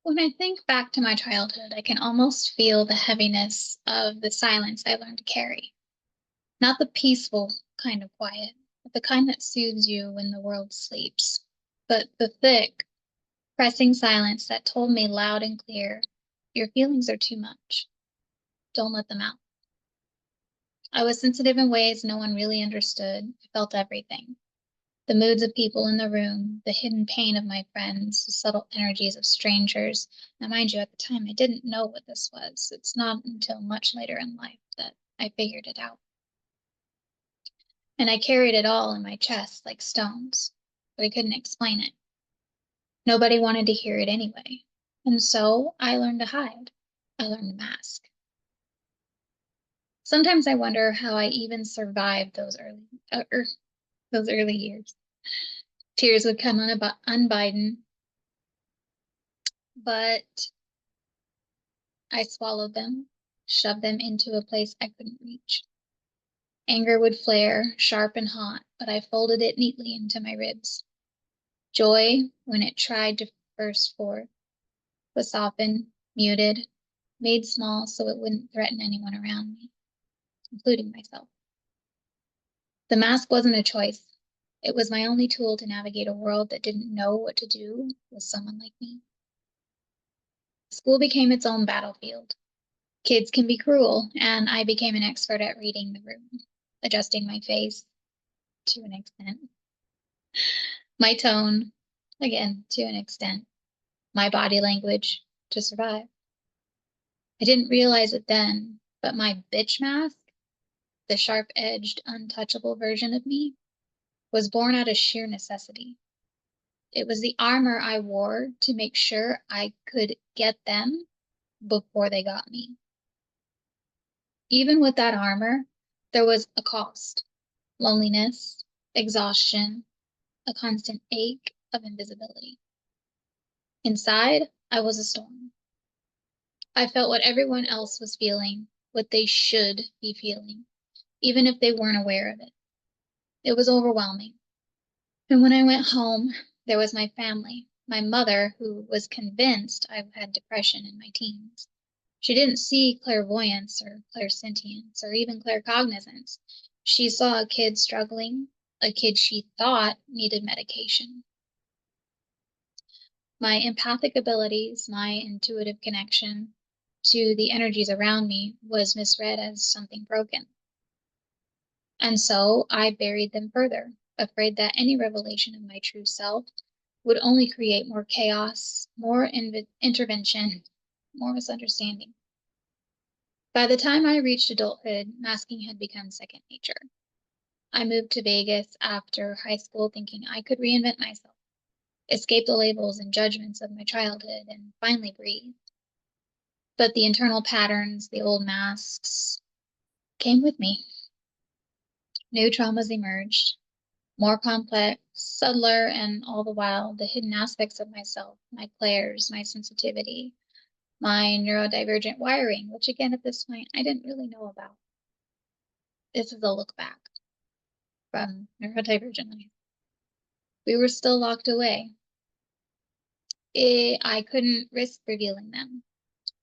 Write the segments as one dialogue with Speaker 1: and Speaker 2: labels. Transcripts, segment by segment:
Speaker 1: When I think back to my childhood, I can almost feel the heaviness of the silence I learned to carry. Not the peaceful kind of quiet, but the kind that soothes you when the world sleeps, but the thick, pressing silence that told me loud and clear, your feelings are too much. Don't let them out. I was sensitive in ways no one really understood. I felt everything. The moods of people in the room, the hidden pain of my friends, the subtle energies of strangers. Now, mind you, at the time, I didn't know what this was. It's not until much later in life that I figured it out. And I carried it all in my chest like stones, but I couldn't explain it. Nobody wanted to hear it anyway. And so I learned to hide. I learned to mask. Sometimes I wonder how I even survived those early years. Tears would come unbidden, but I swallowed them, shoved them into a place I couldn't reach. Anger would flare, sharp and hot, but I folded it neatly into my ribs. Joy, when it tried to burst forth, was softened, muted, made small so it wouldn't threaten anyone around me, including myself. The mask wasn't a choice. It was my only tool to navigate a world that didn't know what to do with someone like me. School became its own battlefield. Kids can be cruel, and I became an expert at reading the room, adjusting my face to an extent, my tone, again, to an extent, my body language to survive. I didn't realize it then, but my bitch mask, the sharp-edged, untouchable version of me, was born out of sheer necessity. It was the armor I wore to make sure I could get them before they got me. Even with that armor, there was a cost: loneliness, exhaustion, a constant ache of invisibility. Inside, I was a storm. I felt what everyone else was feeling, what they should be feeling, even if they weren't aware of it. It was overwhelming. And when I went home, there was my family, my mother, who was convinced I had depression in my teens. She didn't see clairvoyance or clairsentience or even claircognizance. She saw a kid struggling, a kid she thought needed medication. My empathic abilities, my intuitive connection to the energies around me was misread as something broken. And so I buried them further, afraid that any revelation of my true self would only create more chaos, more intervention, more misunderstanding. By the time I reached adulthood, masking had become second nature. I moved to Vegas after high school thinking I could reinvent myself, escape the labels and judgments of my childhood, and finally breathe. But the internal patterns, the old masks, came with me. New traumas emerged, more complex, subtler, and all the while, the hidden aspects of myself, my clairs, my sensitivity, my neurodivergent wiring, which again, at this point, I didn't really know about. This is a look back from neurodivergent life. We were still locked away. I couldn't risk revealing them.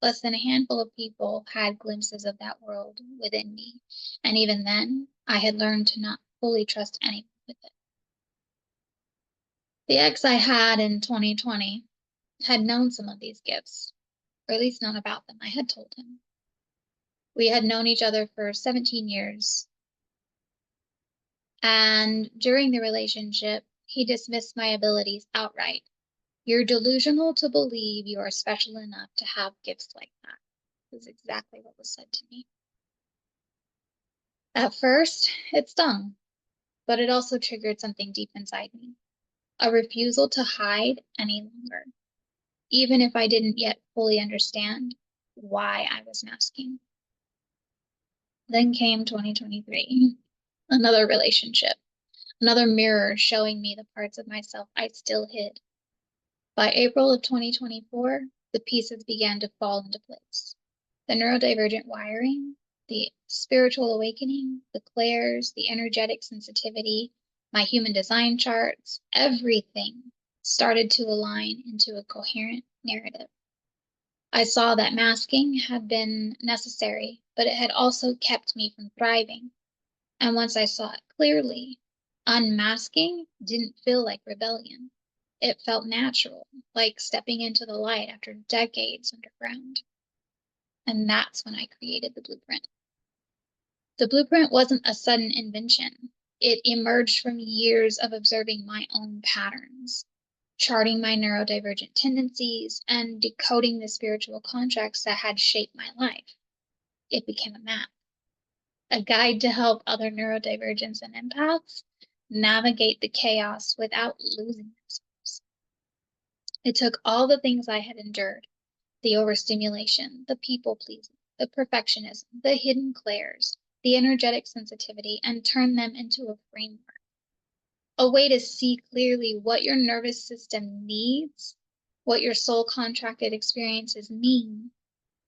Speaker 1: Less than a handful of people had glimpses of that world within me, and even then, I had learned to not fully trust anyone with it. The ex I had in 2020 had known some of these gifts, or at least known about them. I had told him. We had known each other for 17 years, and during the relationship, he dismissed my abilities outright. You're delusional to believe you are special enough to have gifts like that, is exactly what was said to me. At first, it stung, but it also triggered something deep inside me, a refusal to hide any longer, even if I didn't yet fully understand why I was masking. Then came 2023, another relationship, another mirror showing me the parts of myself I still hid. By April of 2024, the pieces began to fall into place. The neurodivergent wiring, the spiritual awakening, the clairs, the energetic sensitivity, my human design charts, everything started to align into a coherent narrative. I saw that masking had been necessary, but it had also kept me from thriving. And once I saw it clearly, unmasking didn't feel like rebellion. It felt natural, like stepping into the light after decades underground. And that's when I created the blueprint. The blueprint wasn't a sudden invention. It emerged from years of observing my own patterns, charting my neurodivergent tendencies, and decoding the spiritual contracts that had shaped my life. It became a map, a guide to help other neurodivergents and empaths navigate the chaos without losing themselves. It took all the things I had endured, the overstimulation, the people pleasing, the perfectionism, the hidden clairs, the energetic sensitivity, and turned them into a framework, a way to see clearly what your nervous system needs, what your soul contracted experiences mean,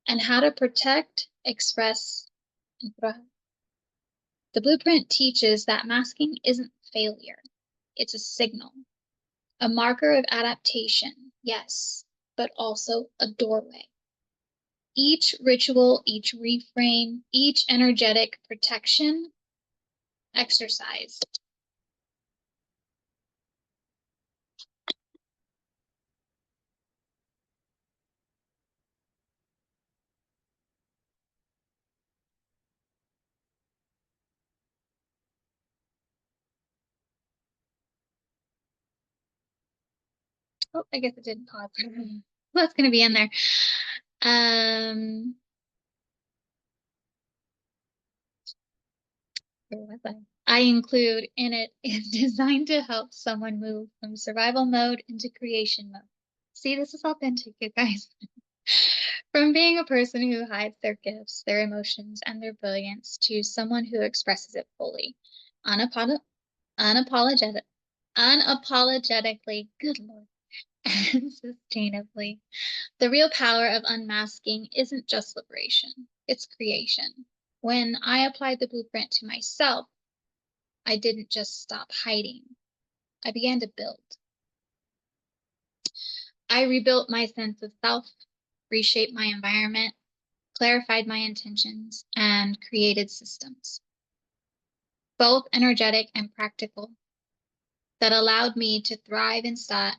Speaker 1: and how to protect, express, and thrive. The blueprint teaches that masking isn't failure. It's a signal, a marker of adaptation, yes, but also a doorway. Each ritual, each reframe, each energetic protection exercise. Oh, I guess it didn't pause. That's going to be in there. Where was I? I include in it is designed to help someone move from survival mode into creation mode. See, this is authentic, you guys. From being a person who hides their gifts, their emotions, and their brilliance to someone who expresses it fully, unapologetic, unapologetically, good Lord, and sustainably. The real power of unmasking isn't just liberation, it's creation. When I applied the blueprint to myself, I didn't just stop hiding. I began to build. I rebuilt my sense of self, reshaped my environment, clarified my intentions, and created systems, both energetic and practical, that allowed me to thrive instead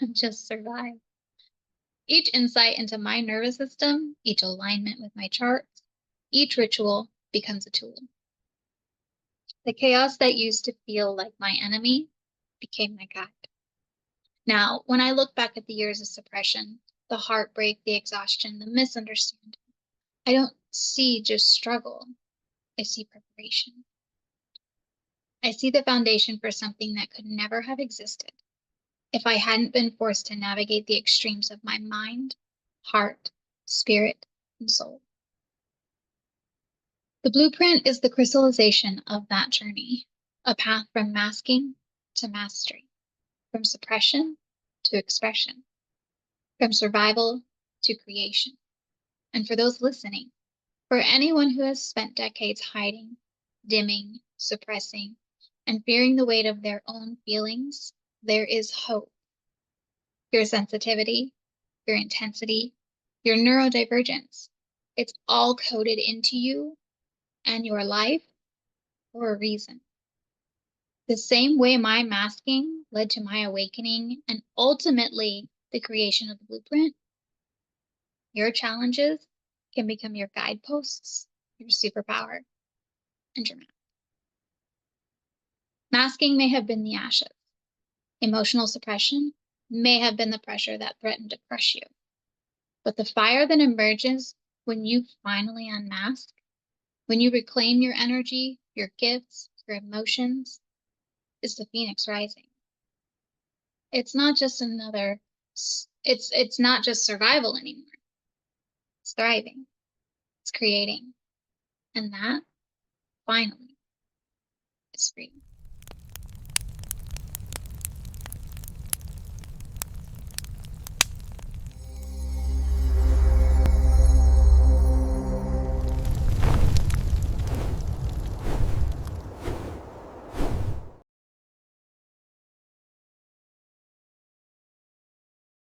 Speaker 1: of just survive. Each insight into my nervous system, each alignment with my charts, each ritual becomes a tool. The chaos that used to feel like my enemy became my guide. Now, when I look back at the years of suppression, the heartbreak, the exhaustion, the misunderstanding, I don't see just struggle. I see preparation. I see the foundation for something that could never have existed if I hadn't been forced to navigate the extremes of my mind, heart, spirit, and soul. The blueprint is the crystallization of that journey, a path from masking to mastery, from suppression to expression, from survival to creation. And for those listening, for anyone who has spent decades hiding, dimming, suppressing, and fearing the weight of their own feelings, there is hope. Your sensitivity, your intensity, your neurodivergence, it's all coded into you and your life for a reason. The same way my masking led to my awakening and ultimately the creation of the blueprint, your challenges can become your guideposts, your superpower, and your map. Masking may have been the ashes. Emotional suppression may have been the pressure that threatened to crush you. But the fire that emerges when you finally unmask, when you reclaim your energy, your gifts, your emotions, is the phoenix rising. It's not just it's not just survival anymore. It's thriving. It's creating. And that finally is freedom.